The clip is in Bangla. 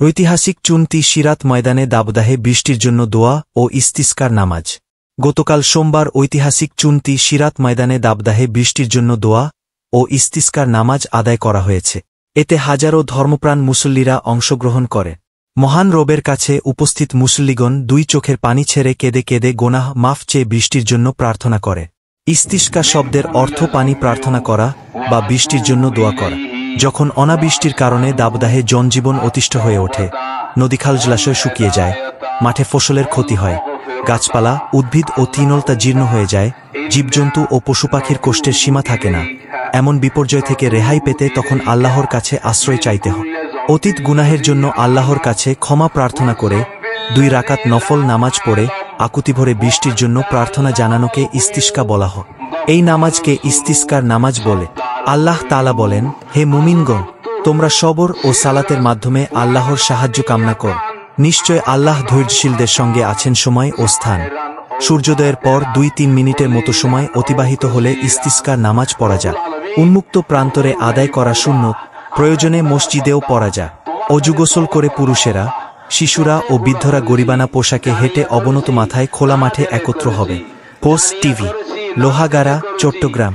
ঐতিহাসিক চুনতি সিরাত ময়দানে দাবদাহে বৃষ্টির জন্য দোয়া ও ইস্তিসকার নামাজ। গতকাল সোমবার ঐতিহাসিক চুনতি সিরাত ময়দানে দাবদাহে বৃষ্টির জন্য দোয়া ও ইস্তিসকার নামাজ আদায় করা হয়েছে। এতে হাজারো ধর্মপ্রাণ মুসল্লিরা অংশগ্রহণ করে। মহান রবের কাছে উপস্থিত মুসল্লিগণ দুই চোখের পানি ছেড়ে কেঁদে কেঁদে গোনাহ মাফ চেয়ে বৃষ্টির জন্য প্রার্থনা করে। ইস্তিসকা শব্দের অর্থ পানি প্রার্থনা করা বা বৃষ্টির জন্য দোয়া করা। যখন অনাবৃষ্টির কারণে দাবদাহে জনজীবন অতিষ্ঠ হয়ে ওঠে, নদীখাল জলাশয় শুকিয়ে যায়, মাঠে ফসলের ক্ষতি হয়, গাছপালা উদ্ভিদ ও তৃণলতা জীর্ণ হয়ে যায়, জীবজন্তু ও পশুপাখির কষ্টের সীমা থাকে না, এমন বিপর্যয় থেকে রেহাই পেতে তখন আল্লাহর কাছে আশ্রয় চাইতে হয়। অতীত গুনাহের জন্য আল্লাহর কাছে ক্ষমা প্রার্থনা করে 2 রাকাত নফল নামাজ পড়ে আকুতি ভরে বৃষ্টির জন্য প্রার্থনা জানানোকে ইস্তিসকা বলা হয়। এই নামাজকে ইস্তিসকার নামাজ বলে। আল্লাহ তাআলা বলেন, হে মুমিনগণ, তোমরা সবর ও সালাতের মাধ্যমে আল্লাহর সাহায্য কামনা কর। নিশ্চয় আল্লাহ ধৈর্যশীলদের সঙ্গে আছেন। সময় ও স্থান: সূর্যোদয়ের পর 2-3 মিনিটের মতো সময় অতিবাহিত হলে ইস্তিসকার নামাজ পড়া যায়। উন্মুক্ত প্রান্তরে আদায় করা সুন্নত, প্রয়োজনে মসজিদেও পড়া যায়। অজু গোসল করে পুরুষেরা, শিশুরা ও বৃদ্ধরা গরিবানা পোশাকে হেঁটে অবনত মাথায় খোলা মাঠে একত্র হবে। Post TV, Lohagara, Chittagong.